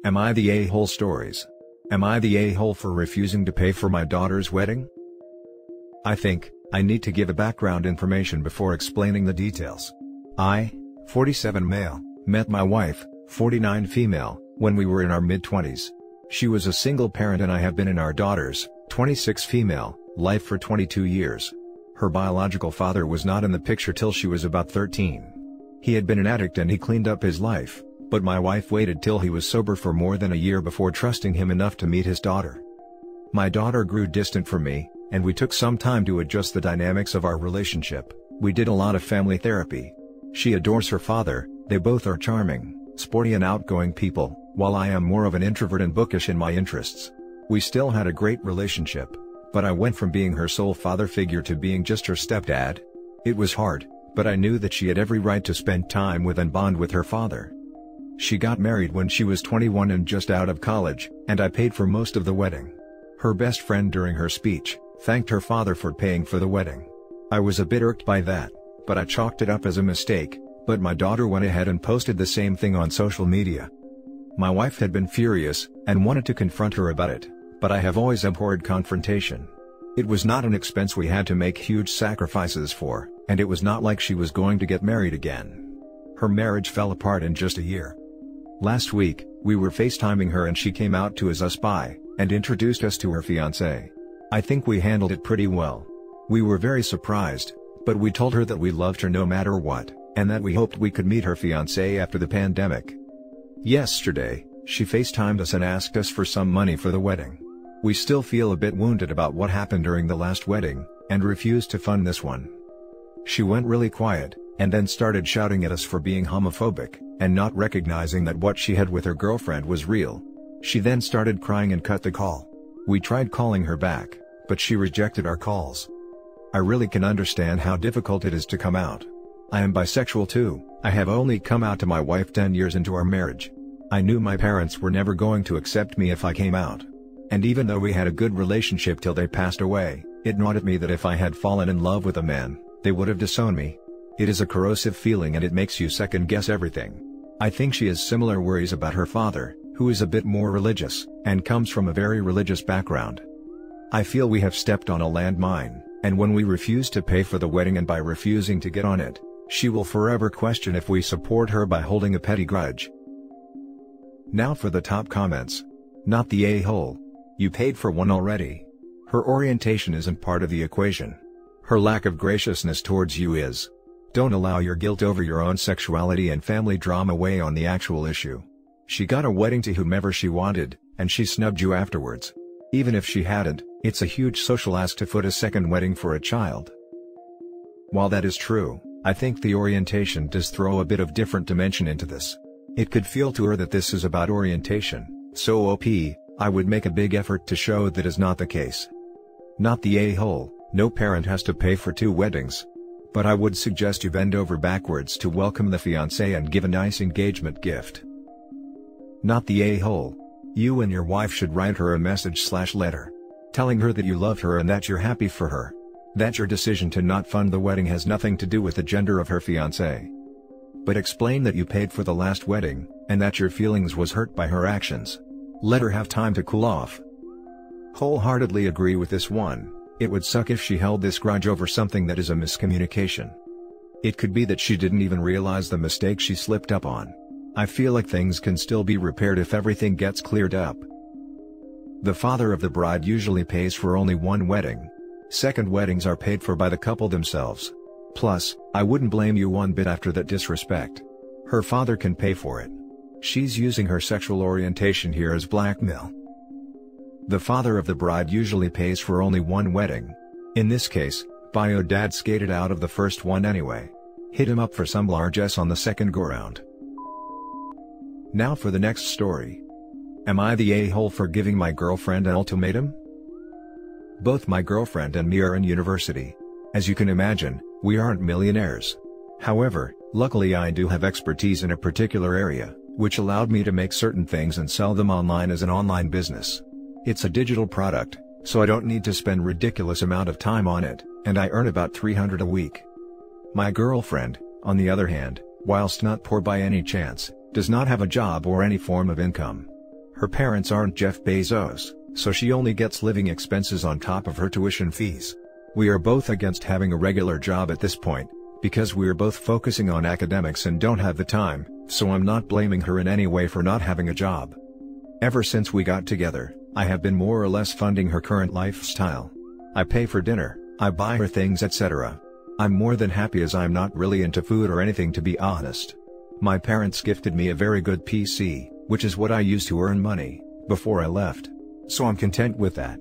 Am I the a-hole stories? Am I the a-hole for refusing to pay for my daughter's wedding? I think I need to give a background information before explaining the details. I, 47 male, met my wife, 49 female, when we were in our mid-20s. She was a single parent and I have been in our daughter's, 26 female, life for 22 years. Her biological father was not in the picture till she was about 13. He had been an addict and he cleaned up his life, but my wife waited till he was sober for more than a year before trusting him enough to meet his daughter. My daughter grew distant from me, and we took some time to adjust the dynamics of our relationship. We did a lot of family therapy. She adores her father, they both are charming, sporty and outgoing people, while I am more of an introvert and bookish in my interests. We still had a great relationship, but I went from being her sole father figure to being just her stepdad. It was hard, but I knew that she had every right to spend time with and bond with her father. She got married when she was 21 and just out of college, and I paid for most of the wedding. Her best friend during her speech thanked her father for paying for the wedding. I was a bit irked by that, but I chalked it up as a mistake, but my daughter went ahead and posted the same thing on social media. My wife had been furious, and wanted to confront her about it, but I have always abhorred confrontation. It was not an expense we had to make huge sacrifices for, and it was not like she was going to get married again. Her marriage fell apart in just a year. Last week, we were FaceTiming her and she came out to us by, and introduced us to her fiancé. I think we handled it pretty well. We were very surprised, but we told her that we loved her no matter what, and that we hoped we could meet her fiancé after the pandemic. Yesterday, she FaceTimed us and asked us for some money for the wedding. We still feel a bit wounded about what happened during the last wedding, and refused to fund this one. She went really quiet, and then started shouting at us for being homophobic, and not recognizing that what she had with her girlfriend was real. She then started crying and cut the call. We tried calling her back, but she rejected our calls. I really can understand how difficult it is to come out. I am bisexual too. I have only come out to my wife 10 years into our marriage. I knew my parents were never going to accept me if I came out. And even though we had a good relationship till they passed away, it gnawed at me that if I had fallen in love with a man, they would have disowned me. It is a corrosive feeling and it makes you second guess everything. I think she has similar worries about her father, who is a bit more religious, and comes from a very religious background. I feel we have stepped on a landmine, and when we refuse to pay for the wedding and by refusing to get on it, she will forever question if we support her by holding a petty grudge. Now for the top comments. Not the a-hole. You paid for one already. Her orientation isn't part of the equation. Her lack of graciousness towards you is. Don't allow your guilt over your own sexuality and family drama weigh on the actual issue. She got a wedding to whomever she wanted, and she snubbed you afterwards. Even if she hadn't, it's a huge social ask to foot a second wedding for a child. While that is true, I think the orientation does throw a bit of different dimension into this. It could feel to her that this is about orientation, so I would make a big effort to show that is not the case. Not the a-hole. No parent has to pay for 2 weddings. But I would suggest you bend over backwards to welcome the fiancé and give a nice engagement gift. Not the a-hole. You and your wife should write her a message/letter. Telling her that you love her and that you're happy for her. That your decision to not fund the wedding has nothing to do with the gender of her fiancé. But explain that you paid for the last wedding, and that your feelings was hurt by her actions. Let her have time to cool off. Wholeheartedly agree with this one. It would suck if she held this grudge over something that is a miscommunication. It could be that she didn't even realize the mistake she slipped up on. I feel like things can still be repaired if everything gets cleared up. The father of the bride usually pays for only one wedding. Second weddings are paid for by the couple themselves. Plus, I wouldn't blame you one bit after that disrespect. Her father can pay for it. She's using her sexual orientation here as blackmail. The father of the bride usually pays for only one wedding. In this case, bio dad skated out of the first one anyway. Hit him up for some largesse on the second go-round. Now for the next story. Am I the a-hole for giving my girlfriend an ultimatum? Both my girlfriend and me are in university. As you can imagine, we aren't millionaires. However, luckily I do have expertise in a particular area, which allowed me to make certain things and sell them online as an online business. It's a digital product, so I don't need to spend ridiculous amount of time on it, and I earn about $300 a week. My girlfriend, on the other hand, whilst not poor by any chance, does not have a job or any form of income. Her parents aren't Jeff Bezos, so she only gets living expenses on top of her tuition fees. We are both against having a regular job at this point, because we're both focusing on academics and don't have the time, so I'm not blaming her in any way for not having a job. Ever since we got together, I have been more or less funding her current lifestyle. I pay for dinner, I buy her things, etc. I'm more than happy as I'm not really into food or anything, to be honest. My parents gifted me a very good PC, which is what I used to earn money, before I left. So I'm content with that.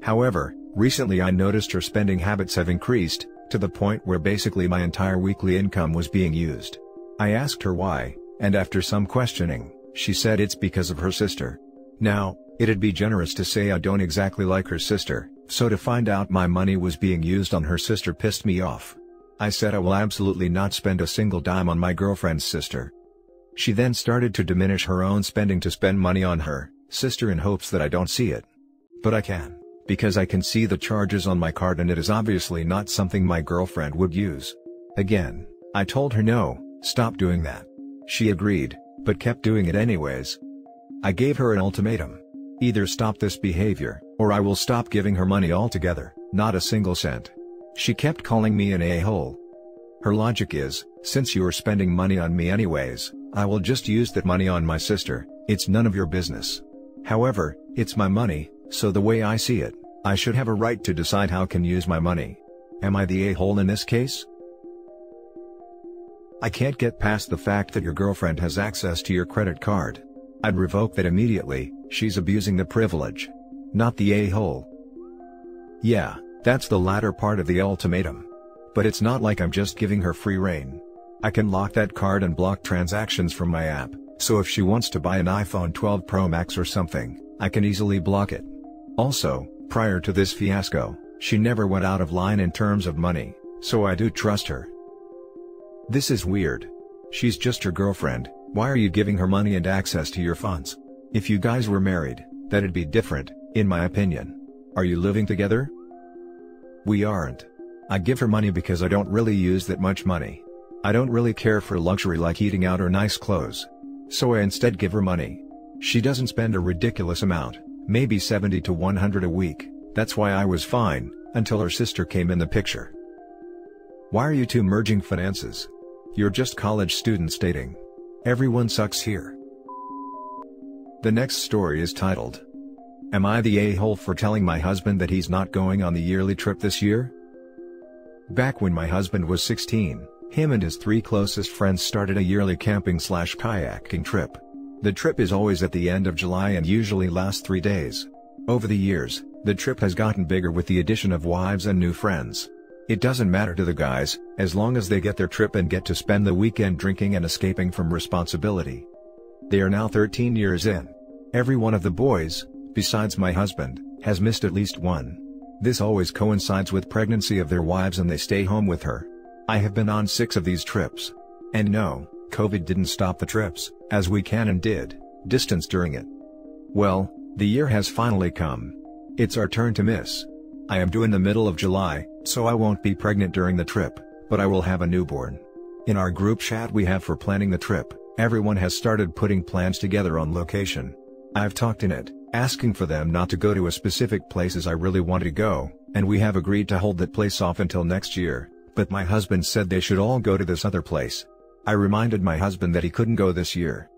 However, recently I noticed her spending habits have increased, to the point where basically my entire weekly income was being used. I asked her why, and after some questioning, she said it's because of her sister. Now, it'd be generous to say I don't exactly like her sister, so to find out my money was being used on her sister pissed me off. I said I will absolutely not spend a single dime on my girlfriend's sister. She then started to diminish her own spending to spend money on her sister in hopes that I don't see it. But I can, because I can see the charges on my card and it is obviously not something my girlfriend would use. Again, I told her no, stop doing that. She agreed, but kept doing it anyways. I gave her an ultimatum. Either stop this behavior, or I will stop giving her money altogether, not a single cent. She kept calling me an a-hole. Her logic is, since you are spending money on me anyways, I will just use that money on my sister, it's none of your business. However, it's my money, so the way I see it, I should have a right to decide how I can use my money. Am I the a-hole in this case? I can't get past the fact that your girlfriend has access to your credit card. I'd revoke that immediately. She's abusing the privilege. Not the a-hole. Yeah, that's the latter part of the ultimatum. But it's not like I'm just giving her free rein. I can lock that card and block transactions from my app, so if she wants to buy an iPhone 12 Pro Max or something, I can easily block it. Also, prior to this fiasco, she never went out of line in terms of money, so I do trust her. This is weird. She's just your girlfriend, why are you giving her money and access to your funds? If you guys were married, that'd be different, in my opinion. Are you living together? We aren't. I give her money because I don't really use that much money. I don't really care for luxury like eating out or nice clothes. So I instead give her money. She doesn't spend a ridiculous amount, maybe 70 to 100 a week, that's why I was fine, until her sister came in the picture. Why are you two merging finances? You're just college students dating. Everyone sucks here. The next story is titled, Am I the a-hole for telling my husband that he's not going on the yearly trip this year? Back when my husband was 16, him and his 3 closest friends started a yearly camping/kayaking trip. The trip is always at the end of July and usually lasts 3 days. Over the years, the trip has gotten bigger with the addition of wives and new friends. It doesn't matter to the guys, as long as they get their trip and get to spend the weekend drinking and escaping from responsibility. They are now 13 years in. Every one of the boys, besides my husband, has missed at least one. This always coincides with pregnancy of their wives and they stay home with her. I have been on 6 of these trips. And no, COVID didn't stop the trips, as we can and did distance during it. Well, the year has finally come. It's our turn to miss. I am due in the middle of July, so I won't be pregnant during the trip, but I will have a newborn. In our group chat we have for planning the trip, everyone has started putting plans together on location. I've talked in it, asking for them not to go to a specific places I really want to go, and we have agreed to hold that place off until next year, but my husband said they should all go to this other place. I reminded my husband that he couldn't go this year.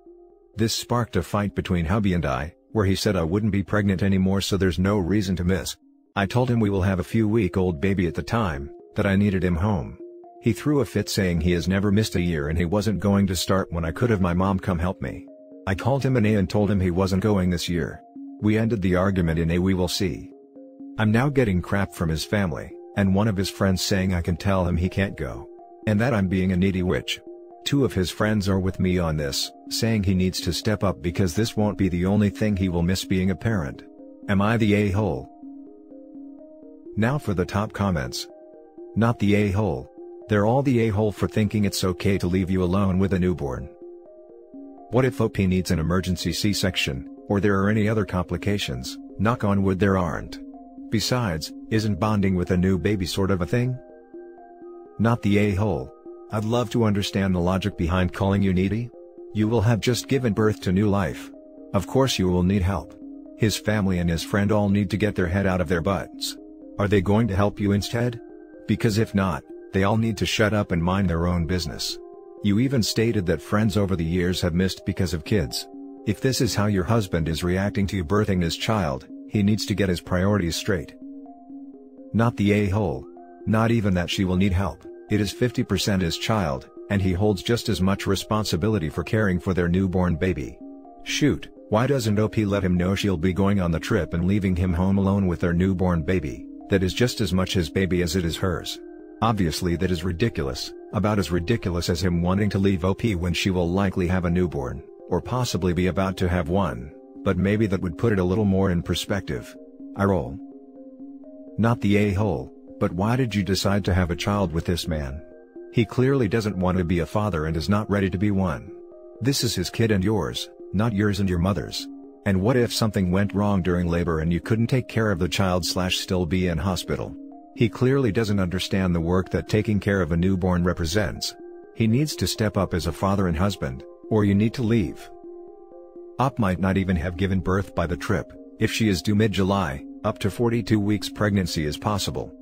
This sparked a fight between hubby and I, where he said I wouldn't be pregnant anymore so there's no reason to miss. I told him we will have a few-week-old baby at the time, that I needed him home. He threw a fit saying he has never missed a year and he wasn't going to start when I could have my mom come help me. I called him an A and told him he wasn't going this year. We ended the argument in a we will see. I'm now getting crap from his family, and one of his friends saying I can tell him he can't go. And that I'm being a needy witch. 2 of his friends are with me on this, saying he needs to step up because this won't be the only thing he will miss being a parent. Am I the a-hole? Now for the top comments. Not the a-hole. They're all the a-hole for thinking it's okay to leave you alone with a newborn. What if OP needs an emergency C-section, or there are any other complications? Knock on wood there aren't. Besides, isn't bonding with a new baby sort of a thing? Not the a-hole. I'd love to understand the logic behind calling you needy. You will have just given birth to new life. Of course you will need help. His family and his friend all need to get their head out of their butts. Are they going to help you instead? Because if not, they all need to shut up and mind their own business. You even stated that friends over the years have missed because of kids. If this is how your husband is reacting to you birthing his child, he needs to get his priorities straight. Not the a-hole. Not even that she will need help, it is 50% his child, and he holds just as much responsibility for caring for their newborn baby. Shoot, why doesn't OP let him know she'll be going on the trip and leaving him home alone with their newborn baby, that is just as much his baby as it is hers? Obviously that is ridiculous, about as ridiculous as him wanting to leave OP when she will likely have a newborn, or possibly be about to have one, but maybe that would put it a little more in perspective. I roll. Not the a-hole, but why did you decide to have a child with this man? He clearly doesn't want to be a father and is not ready to be one. This is his kid and yours, not yours and your mother's. And what if something went wrong during labor and you couldn't take care of the child / still be in hospital? He clearly doesn't understand the work that taking care of a newborn represents. He needs to step up as a father and husband, or you need to leave. OP might not even have given birth by the trip. If she is due mid-July, up to 42 weeks pregnancy is possible.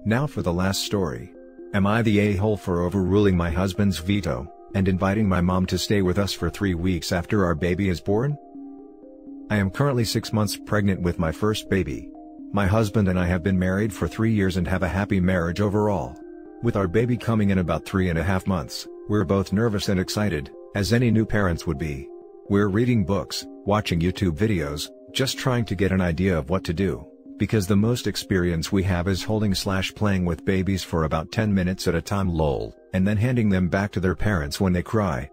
Now for the last story. Am I the a-hole for overruling my husband's veto, and inviting my mom to stay with us for 3 weeks after our baby is born? I am currently 6 months pregnant with my first baby. My husband and I have been married for 3 years and have a happy marriage overall. With our baby coming in about 3.5 months, we're both nervous and excited, as any new parents would be. We're reading books, watching YouTube videos, just trying to get an idea of what to do, because the most experience we have is holding / playing with babies for about 10 minutes at a time lol, and then handing them back to their parents when they cry.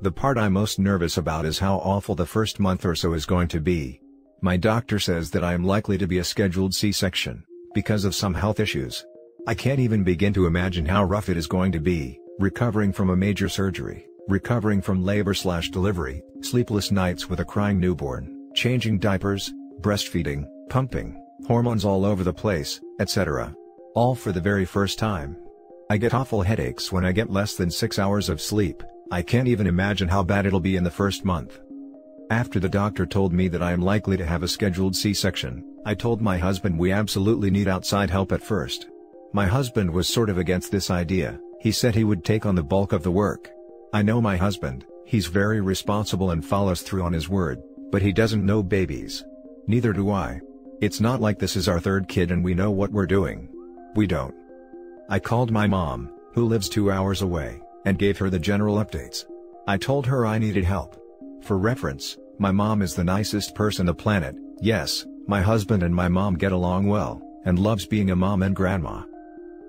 The part I'm most nervous about is how awful the first month or so is going to be. My doctor says that I am likely to be a scheduled C-section, because of some health issues. I can't even begin to imagine how rough it is going to be, recovering from a major surgery, recovering from labor / delivery, sleepless nights with a crying newborn, changing diapers, breastfeeding, pumping, hormones all over the place, etc. All for the very first time. I get awful headaches when I get less than 6 hours of sleep. I can't even imagine how bad it'll be in the first month. After the doctor told me that I am likely to have a scheduled C-section, I told my husband we absolutely need outside help at first. My husband was sort of against this idea. He said he would take on the bulk of the work. I know my husband, he's very responsible and follows through on his word, but he doesn't know babies. Neither do I. It's not like this is our third kid and we know what we're doing. We don't. I called my mom, who lives 2 hours away, and gave her the general updates. I told her I needed help. For reference, my mom is the nicest person on the planet. Yes, my husband and my mom get along well, and loves being a mom and grandma.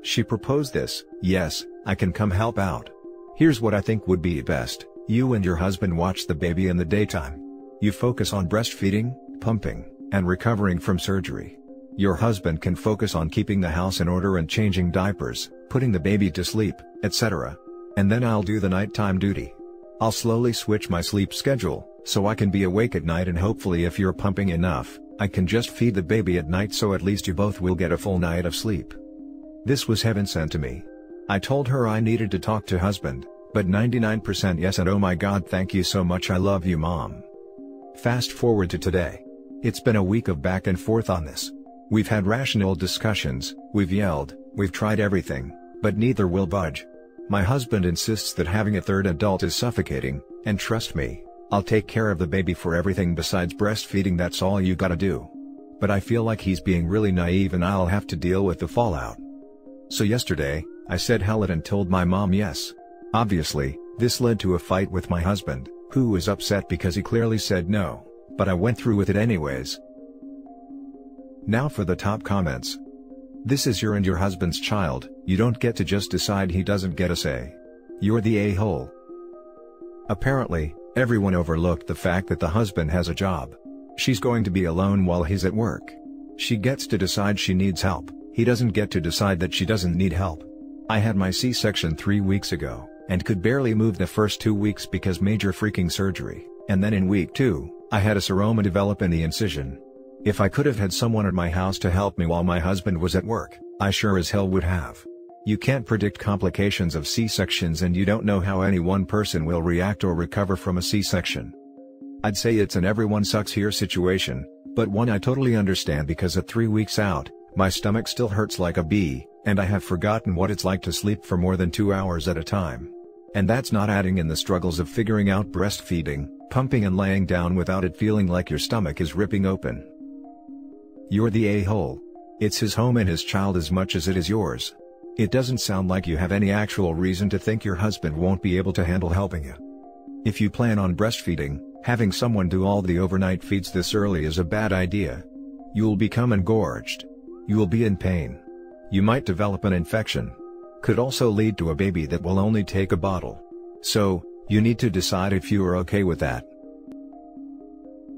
She proposed this. Yes, I can come help out. Here's what I think would be best. You and your husband watch the baby in the daytime. You focus on breastfeeding, pumping, and recovering from surgery. Your husband can focus on keeping the house in order and changing diapers, putting the baby to sleep, etc. And then I'll do the nighttime duty. I'll slowly switch my sleep schedule, so I can be awake at night, and hopefully if you're pumping enough, I can just feed the baby at night so at least you both will get a full night of sleep. This was heaven sent to me. I told her I needed to talk to husband, but 99% yes and oh my god thank you so much, I love you mom. Fast forward to today. It's been a week of back and forth on this. We've had rational discussions, we've yelled, we've tried everything, but neither will budge. My husband insists that having a third adult is suffocating, and trust me, I'll take care of the baby for everything besides breastfeeding, that's all you gotta do. But I feel like he's being really naive and I'll have to deal with the fallout. So yesterday, I said hell it and told my mom yes. Obviously, this led to a fight with my husband, who was upset because he clearly said no, but I went through with it anyways. Now for the top comments. This is your and your husband's child, you don't get to just decide, he doesn't get a say. You're the a-hole. Apparently, everyone overlooked the fact that the husband has a job. She's going to be alone while he's at work. She gets to decide she needs help, he doesn't get to decide that she doesn't need help. I had my C-section 3 weeks ago, and could barely move the first 2 weeks because major freaking surgery, and then in week 2, I had a seroma develop in the incision. If I could have had someone at my house to help me while my husband was at work, I sure as hell would have. You can't predict complications of C-sections and you don't know how any one person will react or recover from a C-section. I'd say it's an everyone sucks here situation, but one I totally understand because at 3 weeks out, my stomach still hurts like a bee, and I have forgotten what it's like to sleep for more than 2 hours at a time. And that's not adding in the struggles of figuring out breastfeeding, pumping and laying down without it feeling like your stomach is ripping open. You're the a-hole. It's his home and his child as much as it is yours. It doesn't sound like you have any actual reason to think your husband won't be able to handle helping you. If you plan on breastfeeding, having someone do all the overnight feeds this early is a bad idea. You'll become engorged. You'll be in pain. You might develop an infection. Could also lead to a baby that will only take a bottle. So, you need to decide if you are okay with that.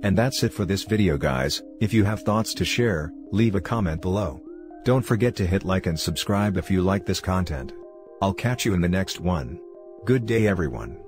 And that's it for this video, guys. If you have thoughts to share, leave a comment below. Don't forget to hit like and subscribe if you like this content. I'll catch you in the next one. Good day, everyone.